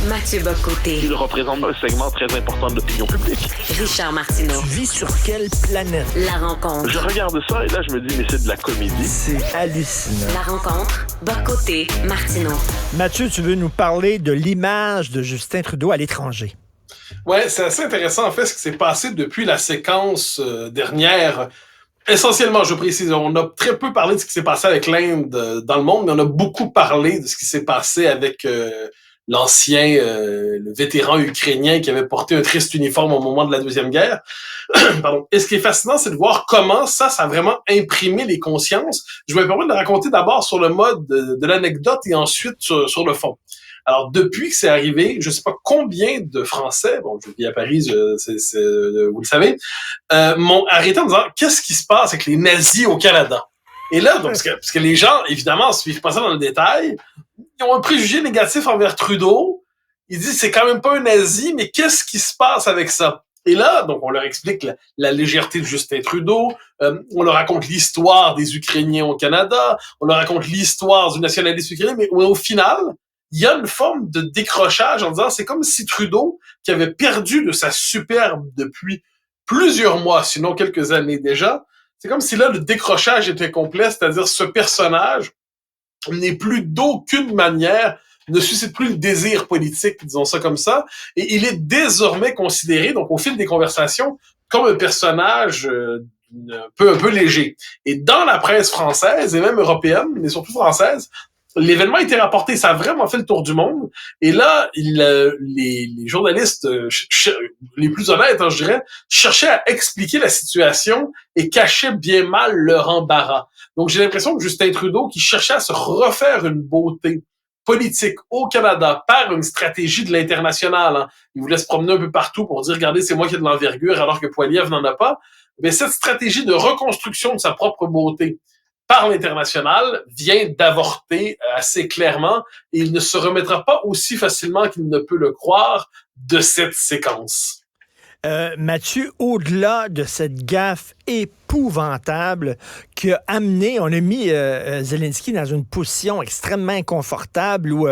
Mathieu Bock-Côté. Il représente un segment très important de l'opinion publique. Richard Martineau. Tu vis sur quelle planète? La rencontre. Je regarde ça et là, je me dis, mais c'est de la comédie. C'est hallucinant. La rencontre. Bock-Côté. Martineau. Mathieu, tu veux nous parler de l'image de Justin Trudeau à l'étranger? Ouais, c'est assez intéressant, en fait, ce qui s'est passé depuis la séquence dernière. Essentiellement, je précise, on a très peu parlé de ce qui s'est passé avec l'Inde dans le monde, mais on a beaucoup parlé de ce qui s'est passé avec le vétéran ukrainien qui avait porté un triste uniforme au moment de la Deuxième Guerre. Pardon. Et ce qui est fascinant, c'est de voir comment ça a vraiment imprimé les consciences. Je vais me permettre de raconter d'abord sur le mode de l'anecdote et ensuite sur le fond. Alors, depuis que c'est arrivé, je sais pas combien de Français, bon, je vis à Paris, vous le savez, m'ont arrêté en me disant « Qu'est-ce qui se passe avec les nazis au Canada? » Et là, donc, parce que les gens, évidemment, suivent pas ça dans le détail, ils ont un préjugé négatif envers Trudeau. Ils disent « C'est quand même pas un nazi, mais qu'est-ce qui se passe avec ça? » Et là, donc, on leur explique la légèreté de Justin Trudeau, on leur raconte l'histoire des Ukrainiens au Canada, on leur raconte l'histoire du nationalisme ukrainien, mais au final, il y a une forme de décrochage en disant c'est comme si Trudeau, qui avait perdu de sa superbe depuis plusieurs mois, sinon quelques années déjà, c'est comme si là le décrochage était complet, c'est-à-dire ce personnage n'est plus d'aucune manière, ne suscite plus le désir politique, disons ça comme ça, et il est désormais considéré, donc au fil des conversations, comme un personnage un peu léger. Et dans la presse française, et même européenne, mais surtout française, l'événement a été rapporté, ça a vraiment fait le tour du monde. Et là, les journalistes les plus honnêtes, je dirais, cherchaient à expliquer la situation et cachaient bien mal leur embarras. Donc, j'ai l'impression que Justin Trudeau, qui cherchait à se refaire une beauté politique au Canada par une stratégie de l'international, il voulait se promener un peu partout pour dire, regardez, c'est moi qui ai de l'envergure alors que Poilievre n'en a pas. Mais cette stratégie de reconstruction de sa propre beauté par l'international vient d'avorter assez clairement et il ne se remettra pas aussi facilement qu'il ne peut le croire de cette séquence. Mathieu, au-delà de cette gaffe épouvantable qui a amené, on a mis Zelensky dans une position extrêmement inconfortable où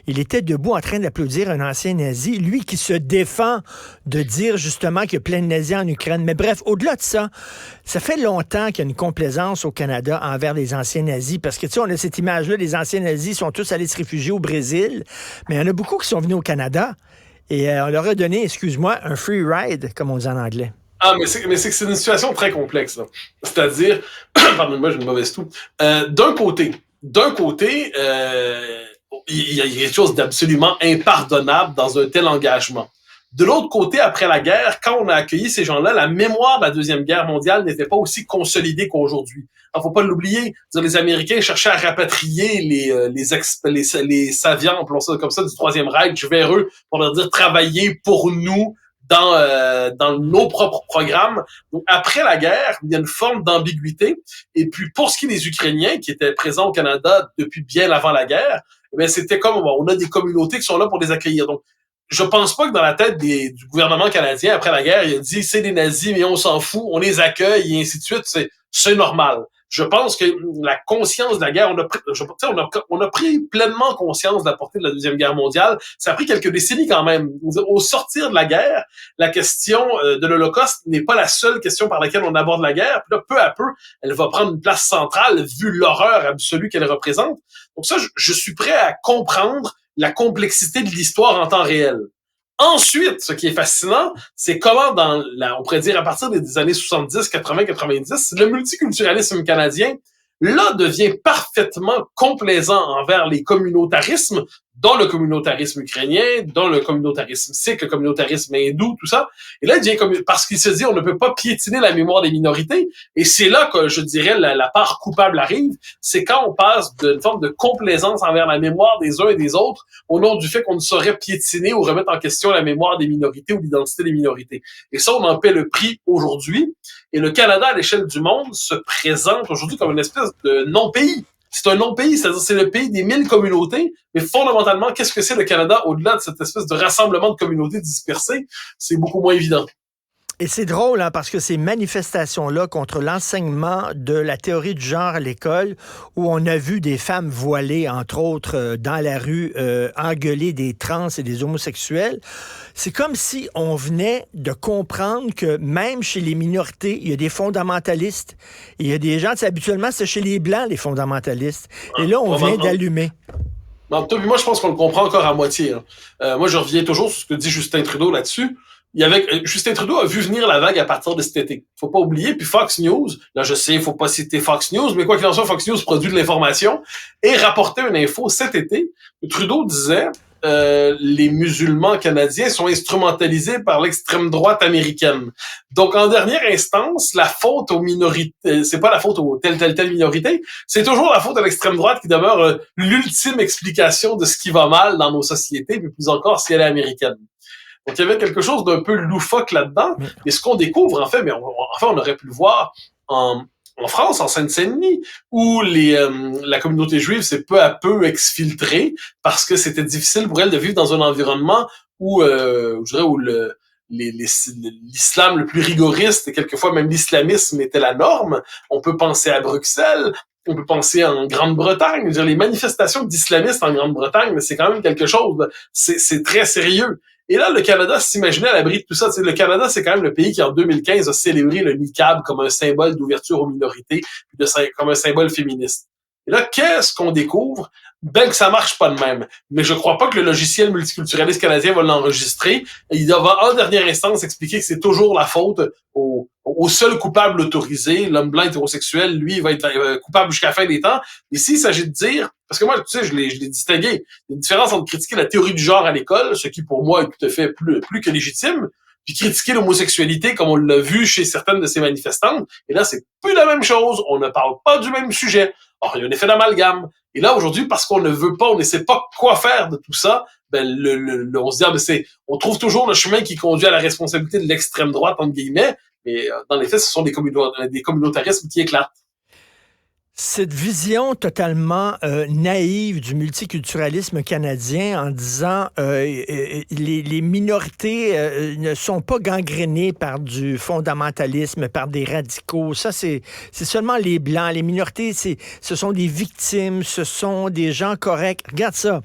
il était debout en train d'applaudir un ancien nazi, lui qui se défend de dire justement qu'il y a plein de nazis en Ukraine. Mais bref, au-delà de ça, ça fait longtemps qu'il y a une complaisance au Canada envers les anciens nazis parce que tu sais, on a cette image-là, les anciens nazis sont tous allés se réfugier au Brésil, mais il y en a beaucoup qui sont venus au Canada. Et on leur a donné, excuse-moi, un free ride, comme on dit en anglais. Ah, mais c'est que une situation très complexe, là. C'est-à-dire, pardonne-moi, j'ai une mauvaise toux. D'un côté, il y a quelque chose d'absolument impardonnable dans un tel engagement. De l'autre côté, après la guerre, quand on a accueilli ces gens-là, la mémoire de la Deuxième Guerre mondiale n'était pas aussi consolidée qu'aujourd'hui. Alors, faut pas l'oublier. Les Américains cherchaient à rapatrier les saviants, appelons ça comme ça, du Troisième Reich vers eux pour leur dire travaillez pour nous dans nos propres programmes. Donc, après la guerre, il y a une forme d'ambiguïté. Et puis, pour ce qui est des Ukrainiens qui étaient présents au Canada depuis bien avant la guerre, eh c'était comme, on a des communautés qui sont là pour les accueillir. Donc, je pense pas que dans la tête du gouvernement canadien, après la guerre, il a dit, c'est des nazis, mais on s'en fout, on les accueille, et ainsi de suite, c'est normal. Je pense que la conscience de la guerre, on a pris pleinement conscience de la portée de la Deuxième Guerre mondiale. Ça a pris quelques décennies quand même. Au sortir de la guerre, la question de l'Holocauste n'est pas la seule question par laquelle on aborde la guerre. Puis là, peu à peu, elle va prendre une place centrale vu l'horreur absolue qu'elle représente. Donc ça, je suis prêt à comprendre la complexité de l'histoire en temps réel. Ensuite, ce qui est fascinant, c'est comment on pourrait dire à partir des années 70, 80, 90, le multiculturalisme canadien, là, devient parfaitement complaisant envers les communautarismes, dont le communautarisme ukrainien, dont le communautarisme sikh, le communautarisme hindou, tout ça. Et là, il devient parce qu'il se dit, on ne peut pas piétiner la mémoire des minorités. Et c'est là que, je dirais, la part coupable arrive. C'est quand on passe d'une forme de complaisance envers la mémoire des uns et des autres, au nom du fait qu'on ne saurait piétiner ou remettre en question la mémoire des minorités ou l'identité des minorités. Et ça, on en paie le prix aujourd'hui. Et le Canada, à l'échelle du monde, se présente aujourd'hui comme une espèce de non-pays. C'est un non-pays, c'est-à-dire c'est le pays des 1000 communautés, mais fondamentalement, qu'est-ce que c'est le Canada au-delà de cette espèce de rassemblement de communautés dispersées? C'est beaucoup moins évident. Et c'est drôle, hein, parce que ces manifestations-là contre l'enseignement de la théorie du genre à l'école, où on a vu des femmes voilées, entre autres, dans la rue, engueuler des trans et des homosexuels, c'est comme si on venait de comprendre que même chez les minorités, il y a des fondamentalistes. Il y a des gens, habituellement, c'est chez les Blancs, les fondamentalistes. Et là, on vient d'allumer. Non, toi, moi, je pense qu'on le comprend encore à moitié. Hein. Moi, je reviens toujours sur ce que dit Justin Trudeau là-dessus. Justin Trudeau a vu venir la vague à partir de cet été. Faut pas oublier. Puis Fox News, là, je sais, faut pas citer Fox News, mais quoi qu'il en soit, Fox News produit de l'information et rapportait une info cet été. Trudeau disait, les musulmans canadiens sont instrumentalisés par l'extrême droite américaine. Donc, en dernière instance, la faute aux minorités, c'est pas la faute aux telle minorité, c'est toujours la faute à l'extrême droite qui demeure l'ultime explication de ce qui va mal dans nos sociétés, puis plus encore si elle est américaine. Donc, il y avait quelque chose d'un peu loufoque là-dedans. Et ce qu'on découvre, en fait, on aurait pu le voir en France, en Seine-Saint-Denis, où la communauté juive s'est peu à peu exfiltrée parce que c'était difficile pour elle de vivre dans un environnement où, je dirais, où l'islam le plus rigoriste et quelquefois même l'islamisme était la norme. On peut penser à Bruxelles. On peut penser en Grande-Bretagne. Je veux dire, les manifestations d'islamistes en Grande-Bretagne, c'est quand même quelque chose. C'est très sérieux. Et là, le Canada s'imaginait à l'abri de tout ça. T'sais, le Canada, c'est quand même le pays qui, en 2015, a célébré le niqab comme un symbole d'ouverture aux minorités, comme un symbole féministe. Et là, qu'est-ce qu'on découvre? Ben que ça marche pas de même. Mais je crois pas que le logiciel multiculturaliste canadien va l'enregistrer. Il va, en dernière instance, expliquer que c'est toujours la faute au seul coupable autorisé. L'homme blanc hétérosexuel, lui, il va être coupable jusqu'à la fin des temps. Et s'il s'agit de dire, parce que moi, tu sais, je l'ai distingué, il y a une différence entre critiquer la théorie du genre à l'école, ce qui pour moi est tout à fait plus que légitime, puis critiquer l'homosexualité comme on l'a vu chez certaines de ces manifestantes. Et là, c'est plus la même chose. On ne parle pas du même sujet. Or, il y a un effet d'amalgame. Et là, aujourd'hui, parce qu'on ne veut pas, on ne sait pas quoi faire de tout ça, ben, on se dit, on trouve toujours le chemin qui conduit à la responsabilité de l'extrême droite, entre guillemets, mais dans les faits, ce sont des communautarismes qui éclatent. Cette vision totalement naïve du multiculturalisme canadien en disant les minorités ne sont pas gangrénées par du fondamentalisme, par des radicaux. Ça, c'est seulement les Blancs. Les minorités, ce sont des victimes, ce sont des gens corrects. Regarde ça.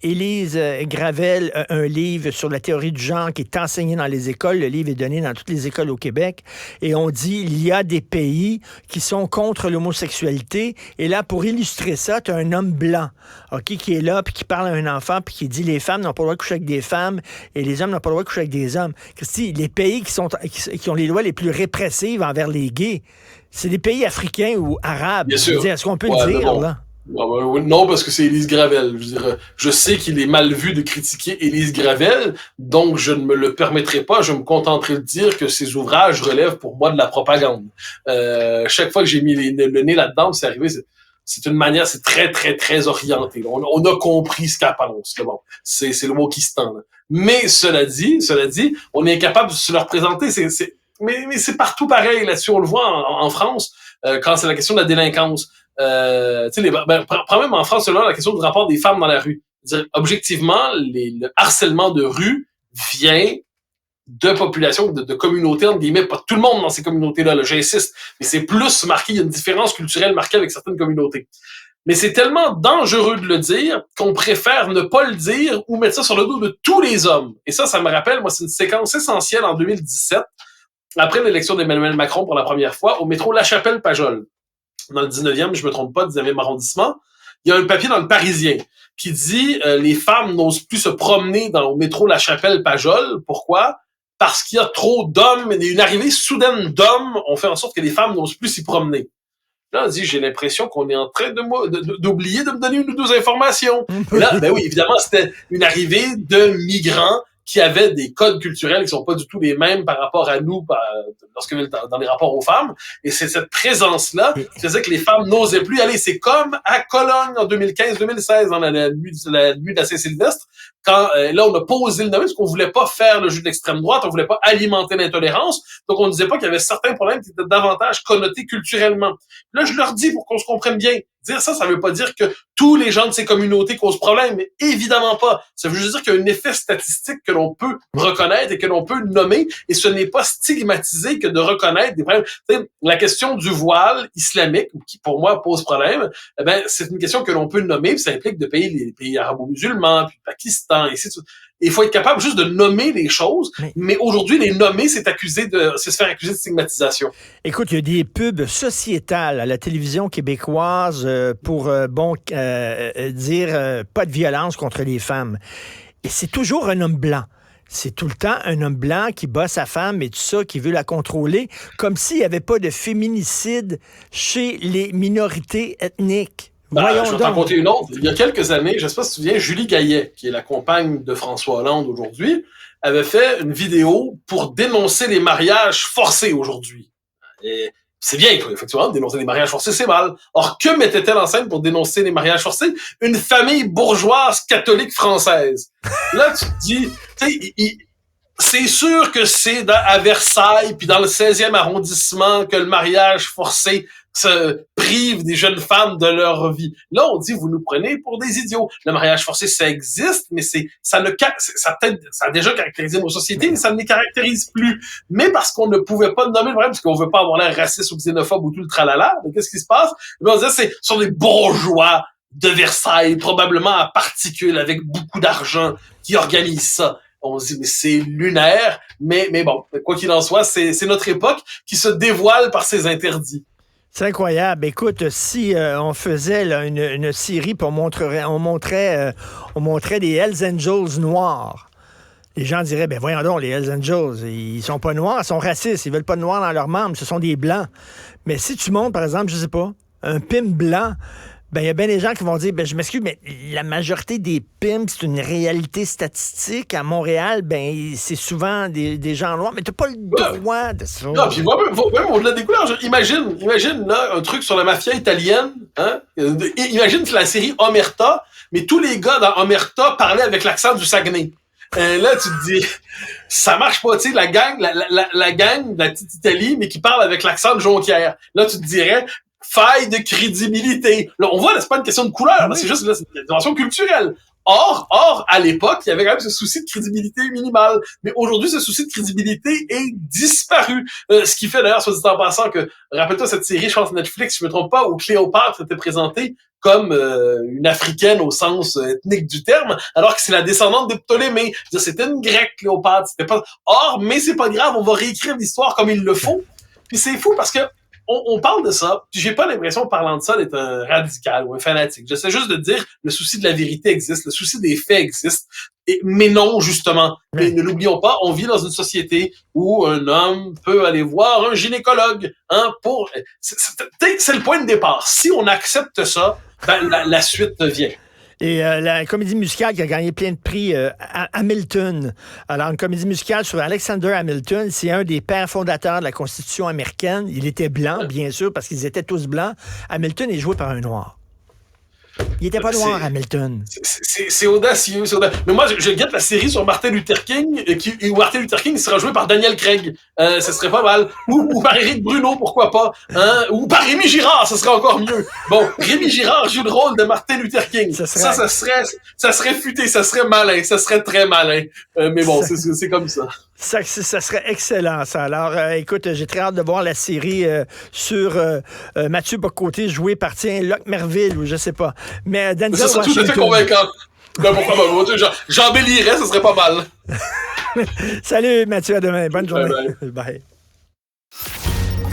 Élise Gravel a un livre sur la théorie du genre qui est enseigné dans les écoles. Le livre est donné dans toutes les écoles au Québec. Et on dit il y a des pays qui sont contre l'homosexualité. Et là, pour illustrer ça, tu as un homme blanc, okay, qui est là, puis qui parle à un enfant, puis qui dit les femmes n'ont pas le droit de coucher avec des femmes et les hommes n'ont pas le droit de coucher avec des hommes. Christy, les pays qui ont les lois les plus répressives envers les gays, c'est des pays africains ou arabes. Bien sûr. Est-ce qu'on peut le dire, bon. là? Non, parce que c'est Élise Gravel. Je veux dire, je sais qu'il est mal vu de critiquer Élise Gravel, donc je ne me le permettrai pas. Je me contenterai de dire que ses ouvrages relèvent pour moi de la propagande. Chaque fois que j'ai mis le nez là-dedans, c'est arrivé. C'est une manière, c'est très, très, très orienté. On a compris ce qu'elle pense. Bon, c'est le mot qui se tend. Là. Mais cela dit, on est incapable de se le représenter. Mais c'est partout pareil là-dessus. On le voit en France quand c'est la question de la délinquance. Tu sais, prends même en France seulement la question du rapport des femmes dans la rue. C'est-à-dire, objectivement, le harcèlement de rue vient de populations, de communautés, entre guillemets, pas tout le monde dans ces communautés-là, là, j'insiste, mais c'est plus marqué, il y a une différence culturelle marquée avec certaines communautés. Mais c'est tellement dangereux de le dire qu'on préfère ne pas le dire ou mettre ça sur le dos de tous les hommes. Et ça me rappelle, moi, c'est une séquence essentielle en 2017, après l'élection d'Emmanuel Macron pour la première fois, au métro La Chapelle-Pajol. Dans le 19e, je me trompe pas, 19e arrondissement, il y a un papier dans le Parisien qui dit les femmes n'osent plus se promener dans le métro La Chapelle-Pajol. Pourquoi? Parce qu'il y a trop d'hommes, et une arrivée soudaine d'hommes ont fait en sorte que les femmes n'osent plus s'y promener. Là, on dit, j'ai l'impression qu'on est en train d'oublier de me donner une ou deux informations. Et là, ben oui, évidemment, c'était une arrivée de migrants qui avaient des codes culturels qui sont pas du tout les mêmes par rapport à nous lorsque dans les rapports aux femmes. Et c'est cette présence-là qui faisait que les femmes n'osaient plus aller. C'est comme à Cologne en 2015-2016, dans la nuit de la Saint-Sylvestre, quand là, on a pas osé le nommer parce qu'on voulait pas faire le jeu de l'extrême droite, on voulait pas alimenter l'intolérance. Donc, on ne disait pas qu'il y avait certains problèmes qui étaient davantage connotés culturellement. Là, je leur dis, pour qu'on se comprenne bien, Dire ça veut pas dire que tous les gens de ces communautés causent problème, mais évidemment pas. Ça veut juste dire qu'il y a un effet statistique que l'on peut reconnaître et que l'on peut nommer, et ce n'est pas stigmatisé que de reconnaître des problèmes. T'sais, la question du voile islamique, qui pour moi pose problème, eh ben, c'est une question que l'on peut nommer, puis ça implique de payer les pays arabo-musulmans, puis le Pakistan, et ainsi de suite. Il faut être capable juste de nommer les choses, mais aujourd'hui, les nommer, c'est se faire accuser de stigmatisation. Écoute, il y a des pubs sociétales à la télévision québécoise pour, dire pas de violence contre les femmes. Et c'est toujours un homme blanc. C'est tout le temps un homme blanc qui bat sa femme et tout ça, qui veut la contrôler, comme s'il n'y avait pas de féminicide chez les minorités ethniques. Je vais t'en compter une autre. Il y a quelques années, je ne sais pas si tu te souviens, Julie Gaillet, qui est la compagne de François Hollande aujourd'hui, avait fait une vidéo pour dénoncer les mariages forcés aujourd'hui. Et c'est bien, effectivement, dénoncer les mariages forcés, c'est mal. Or, que mettait-elle en scène pour dénoncer les mariages forcés? Une famille bourgeoise catholique française. Là, tu te dis, c'est sûr que c'est à Versailles, puis dans le 16e arrondissement, que le mariage forcé se prive des jeunes femmes de leur vie. Là, on dit, vous nous prenez pour des idiots. Le mariage forcé, ça existe, mais ça a déjà caractérisé nos sociétés, mais ça ne les caractérise plus. Mais parce qu'on ne pouvait pas nommer le problème, parce qu'on veut pas avoir l'air raciste ou xénophobe ou tout le tralala, mais qu'est-ce qui se passe? On disait, ce sont des bourgeois de Versailles, probablement à particules, avec beaucoup d'argent, qui organisent ça. On se dit, mais c'est lunaire, mais bon, quoi qu'il en soit, c'est notre époque qui se dévoile par ses interdits. C'est incroyable. Écoute, si on faisait là, une série, puis on montrait des Hells Angels noirs, les gens diraient, ben voyons donc, les Hells Angels, ils sont pas noirs, ils sont racistes, ils veulent pas de noirs dans leurs membres, ce sont des blancs. Mais si tu montres, par exemple, je sais pas, un pimp blanc, ben, il y a bien des gens qui vont dire, ben, je m'excuse, mais la majorité des pimps, c'est une réalité statistique. À Montréal, ben, c'est souvent des gens noirs, mais t'as pas le droit de ça. Non, puis même au-delà des couleurs, imagine, là, un truc sur la mafia italienne, hein? Imagine la série Omerta, mais tous les gars dans Omerta parlaient avec l'accent du Saguenay. Là, tu te dis, ça marche pas, tu sais, la gang de la petite Italie, mais qui parle avec l'accent de Jonquière. Là, tu te dirais, faille de crédibilité. Là, on voit, là, c'est pas une question de couleur, là, c'est juste, là, c'est une dimension culturelle. Or, à l'époque, il y avait quand même ce souci de crédibilité minimale. Mais aujourd'hui, ce souci de crédibilité est disparu. Ce qui fait d'ailleurs, soit dit en passant, que, rappelle-toi cette série, je pense Netflix, si je me trompe pas, où Cléopâtre était présentée comme une Africaine au sens ethnique du terme, alors que c'est la descendante des Ptolémées. C'était une grecque, Cléopâtre. C'était pas. Or, mais c'est pas grave, on va réécrire l'histoire comme il le faut. Puis c'est fou parce que on parle de ça, puis j'ai pas l'impression, en parlant de ça, d'être un radical ou un fanatique. J'essaie juste de dire, le souci de la vérité existe, le souci des faits existe, mais non, justement. Mais ne l'oublions pas, on vit dans une société où un homme peut aller voir un gynécologue, hein, c'est le point de départ. Si on accepte ça, ben, la suite vient. Et la comédie musicale qui a gagné plein de prix, Hamilton. Alors, une comédie musicale sur Alexander Hamilton, c'est un des pères fondateurs de la Constitution américaine. Il était blanc, bien sûr, parce qu'ils étaient tous blancs. Hamilton est joué par un noir. Il n'était pas noir, Hamilton. C'est audacieux, Mais moi, je guette la série sur Martin Luther King, où Martin Luther King sera joué par Daniel Craig. Ce serait pas mal. Ou par Éric Bruno, pourquoi pas. Hein? Ou par Rémi Girard, ce serait encore mieux. Bon, Rémi Girard joue le rôle de Martin Luther King. Ça serait futé, ça serait malin, ça serait très malin. Mais bon, c'est comme ça. Ça serait excellent, ça. Alors, écoute, j'ai très hâte de voir la série sur Mathieu Bock-Côté joué par, Locke Merville, ou je sais pas. Mais Denzel Washington... C'est tout à fait convaincant. Ben, pourquoi pas? J'embellirais, ce serait pas mal. Salut, Mathieu, à demain. Bonne journée. Bye.